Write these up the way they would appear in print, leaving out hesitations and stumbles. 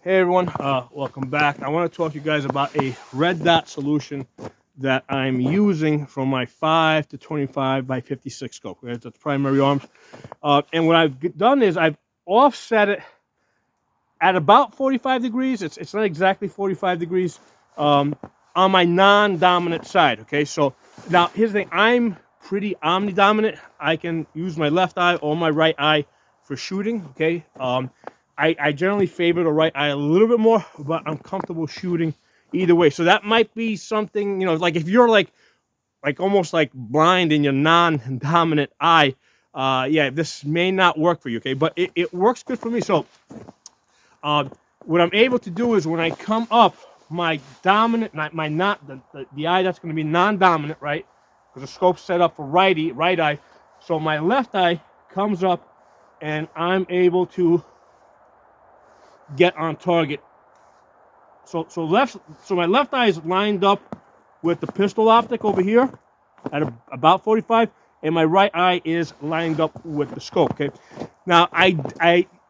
Hey everyone, welcome back. I want to talk to you guys about a red dot solution that I'm using for my 5 to 25 by 56 scope. Right? That's primary arms. And what I've done is I've offset it at about 45 degrees. It's not exactly 45 degrees on my non-dominant side. Okay, so now here's the thing. I'm pretty omnidominant. I can use my left eye or my right eye for shooting. Okay, I generally favor the right eye a little bit more, but I'm comfortable shooting either way. So that might be something, like if you're like almost like blind in your non-dominant eye, yeah, this may not work for you. Okay, but it works good for me. So what I'm able to do is when I come up, my dominant, my not the eye that's going to be non-dominant, right? Because the scope's set up for right eye. So my left eye comes up, and I'm able to get on target. So my left eye is lined up with the pistol optic over here at about 45, and my right eye is lined up with the scope. Okay. Now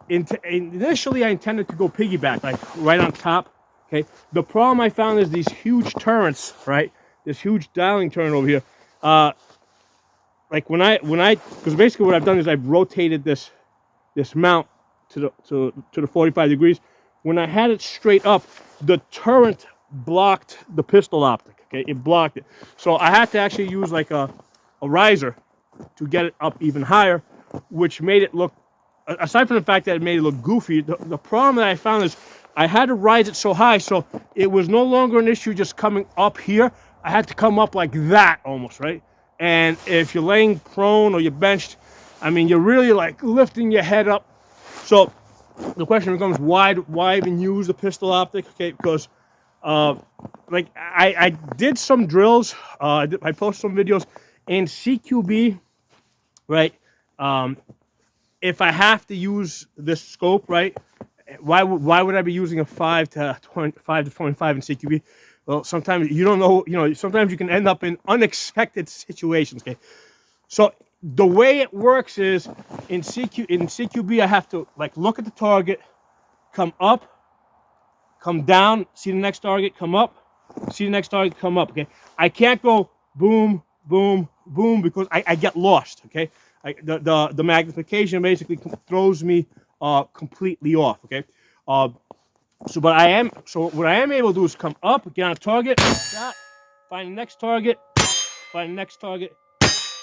initially I intended to go piggyback, like right on top. Okay. The problem I found is these huge turrets, right? This huge dialing turret over here. Like when I because basically what I've done is I've rotated this mount to the 45 degrees. When I had it straight up, the turret blocked the pistol optic. Okay, it blocked it. So I had to actually use like a riser to get it up even higher, which made it look, aside from the fact that it made it look goofy, the problem that I found is I had to rise it so high, so it was no longer an issue just coming up here. I had to come up like that almost, right? And if you're laying prone or you're benched, I mean, you're really like lifting your head up. So the question becomes, why even use the pistol optic? Okay, because like I did some drills, I posted some videos in CQB, right? If I have to use this scope, right? Why would I be using a 5 to 25 in CQB? Well, sometimes you don't know, sometimes you can end up in unexpected situations. Okay, so the way it works is in CQB I have to like look at the target, come up, come down, see the next target, come up, see the next target, come up. Okay, I can't go boom, boom, boom because I get lost. Okay, the magnification basically throws me completely off. Okay, so what I am able to do is come up, get on a target, find the next target, find the next target.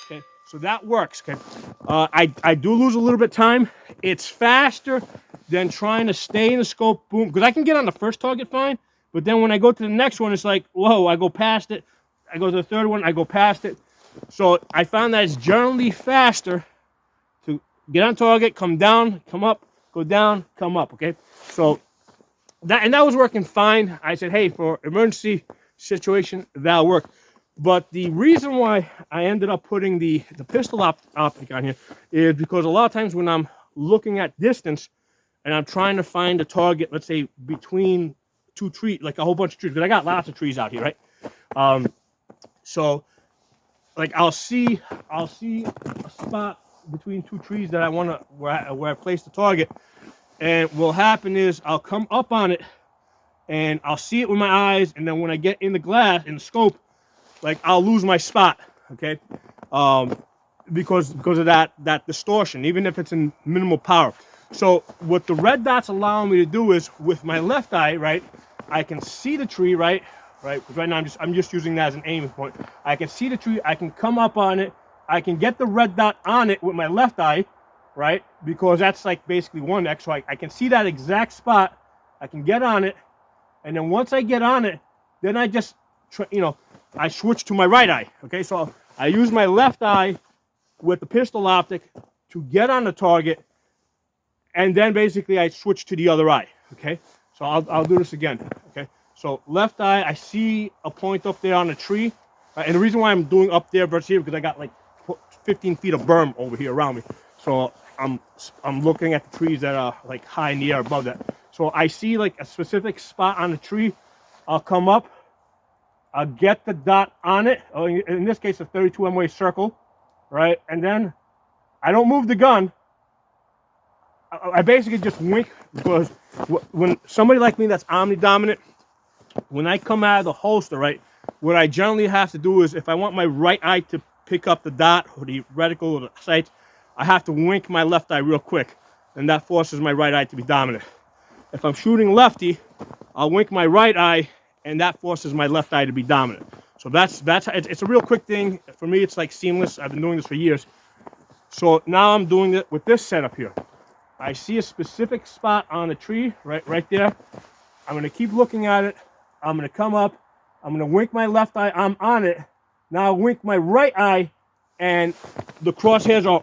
Okay, so that works. Okay, I do lose a little bit of time. It's faster than trying to stay in the scope, boom, because I can get on the first target fine, but then when I go to the next one, it's like, whoa, I go past it. I go to the third one, I go past it. So I found that it's generally faster to get on target, come down, come up, go down, come up. Okay, so that was working fine. I said, hey, for emergency situation, that'll work. But the reason why I ended up putting the pistol optic on here is because a lot of times when I'm looking at distance and I'm trying to find a target, let's say between two trees, like a whole bunch of trees, because I got lots of trees out here, right? So like I'll see a spot between two trees that I want to where I place the target, and what'll happen is I'll come up on it and I'll see it with my eyes, and then when I get in the scope, like I'll lose my spot, okay, because of that distortion, even if it's in minimal power. So what the red dots allow me to do is with my left eye, right, I can see the tree, right. Because right now I'm just using that as an aiming point. I can see the tree, I can come up on it, I can get the red dot on it with my left eye, right, because that's like basically 1x. So I can see that exact spot, I can get on it, and then once I get on it, then I just I switch to my right eye. Okay, so I use my left eye with the pistol optic to get on the target, and then basically I switch to the other eye. Okay, so I'll do this again. Okay, so left eye, I see a point up there on a tree, right? And the reason why I'm doing up there versus here because I got like 15 feet of berm over here around me. So I'm looking at the trees that are like high in the air above that. So I see like a specific spot on the tree. I'll come up. I'll get the dot on it. In this case, a 32 MOA circle, right? And then I don't move the gun. I basically just wink because when somebody like me that's omnidominant, when I come out of the holster, right, what I generally have to do is if I want my right eye to pick up the dot or the reticle or the sights, I have to wink my left eye real quick, and that forces my right eye to be dominant. If I'm shooting lefty, I'll wink my right eye, and that forces my left eye to be dominant. So that's it's a real quick thing. For me, it's like seamless. I've been doing this for years. So now I'm doing it with this setup here. I see a specific spot on the tree, right there. I'm gonna keep looking at it. I'm gonna come up. I'm gonna wink my left eye. I'm on it. Now I'll wink my right eye, and the crosshairs are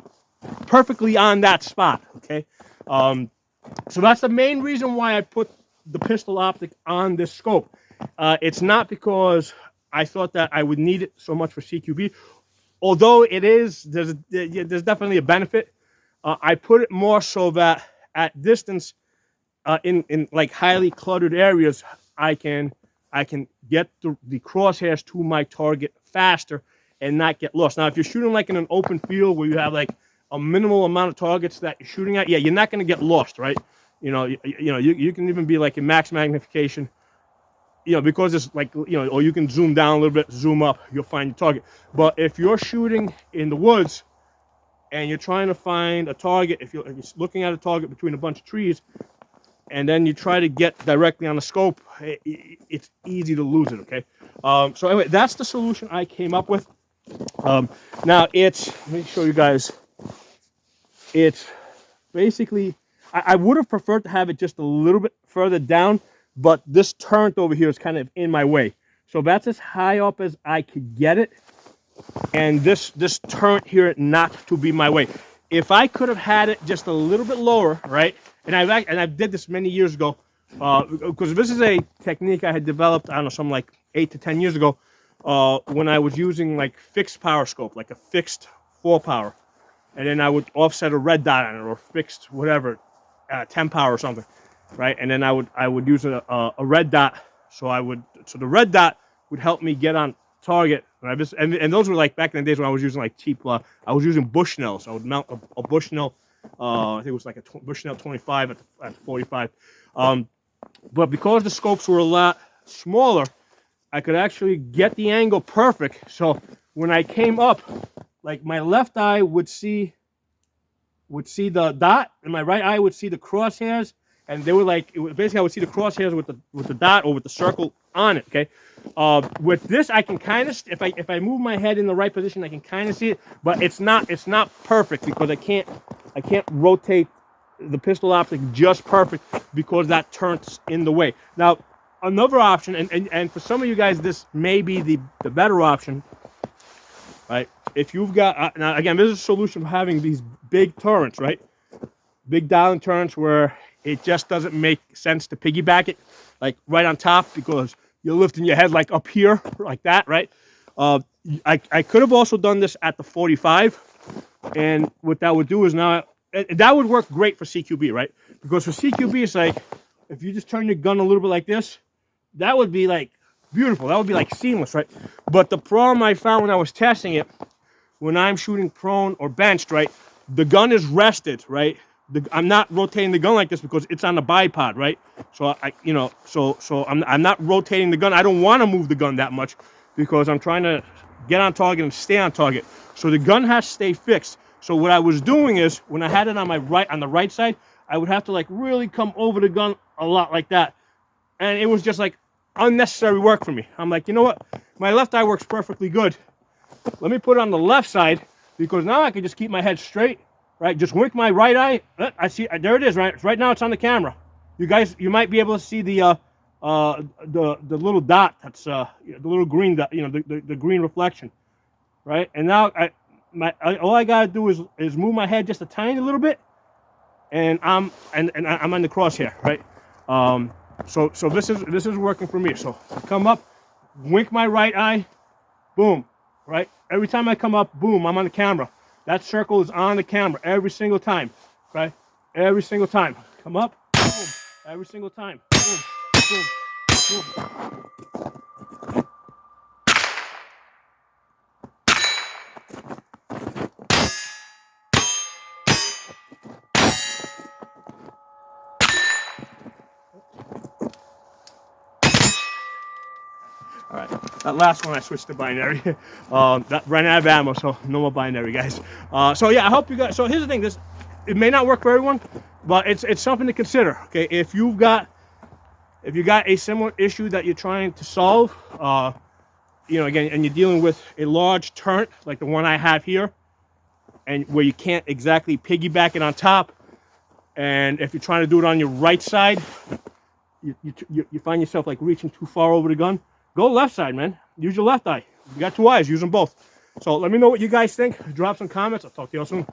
perfectly on that spot. Okay. So that's the main reason why I put the pistol optic on this scope. It's not because I thought that I would need it so much for CQB, although there's definitely a benefit. I put it more so that at distance, in like highly cluttered areas, I can get the crosshairs to my target faster and not get lost. Now, if you're shooting like in an open field where you have like a minimal amount of targets that you're shooting at, yeah, you're not going to get lost, right? You can even be like in max magnification, because it's like, or you can zoom down a little bit, zoom up, you'll find your target. But if you're shooting in the woods and you're trying to find a target, if you're looking at a target between a bunch of trees, and then you try to get directly on the scope, it's easy to lose it, okay? So anyway, that's the solution I came up with. Now let me show you guys. It's basically, I would have preferred to have it just a little bit further down, but this turret over here is kind of in my way. So that's as high up as I could get it. And this turret here not to be my way. If I could have had it just a little bit lower, right? And I did this many years ago, because this is a technique I had developed, I don't know, something like 8 to 10 years ago, when I was using like fixed power scope, like a fixed 4 power. And then I would offset a red dot on it, or fixed whatever, 10 power or something, right? And then I would use a red dot. So the red dot would help me get on target. And those were like back in the days when I was using like cheap. I was using Bushnells. I would mount a Bushnell. I think it was like a Bushnell 25 at 45. But because the scopes were a lot smaller, I could actually get the angle perfect. So when I came up, like my left eye would see the dot, and my right eye would see the crosshairs, and they were like, basically I would see the crosshairs with the dot or with the circle on it. Okay, with this I can kind of, if I move my head in the right position, I can kind of see it, but it's not perfect because I can't rotate the pistol optic just perfect because that turns in the way. Now another option, and for some of you guys this may be the better option, right? If you've got, now again, this is a solution for having these big turrets, right? Big dialing turrets where it just doesn't make sense to piggyback it, like right on top, because you're lifting your head like up here, like that, right? I could have also done this at the 45, and what that would do is now, that would work great for CQB, right? Because for CQB, it's like, if you just turn your gun a little bit like this, that would be like beautiful. That would be like seamless, right? But the problem I found when I was testing it, when I'm shooting prone or benched, right, the gun is rested, right? I'm not rotating the gun like this because it's on the bipod, right? So I'm not rotating the gun. I don't want to move the gun that much because I'm trying to get on target and stay on target. So the gun has to stay fixed. So what I was doing is, when I had it on the right side, I would have to like really come over the gun a lot like that, and it was just like unnecessary work for me. I'm like, you know what? My left eye works perfectly good. Let me put it on the left side, because now I can just keep my head straight, right? Just wink my right eye. I see, there it is, right? Right now it's on the camera. You guys, you might be able to see the little dot. That's the little green dot, the green reflection, right? And now all I gotta do is move my head just a tiny little bit, and I'm on the crosshair, right? So this is working for me. So I come up, wink my right eye, boom, right? Every time I come up, boom, I'm on the camera. That circle is on the camera every single time, right? Every single time. Come up, boom, every single time. Boom, boom, boom. All right, that last one I switched to binary. That ran out of ammo, so no more binary, guys. So yeah, I hope you guys. So here's the thing: it may not work for everyone, but it's something to consider. Okay, if you got a similar issue that you're trying to solve, again, and you're dealing with a large turret like the one I have here, and where you can't exactly piggyback it on top, and if you're trying to do it on your right side, you find yourself like reaching too far over the gun. Go left side, man. Use your left eye. You got two eyes. Use them both. So let me know what you guys think. Drop some comments. I'll talk to you all soon.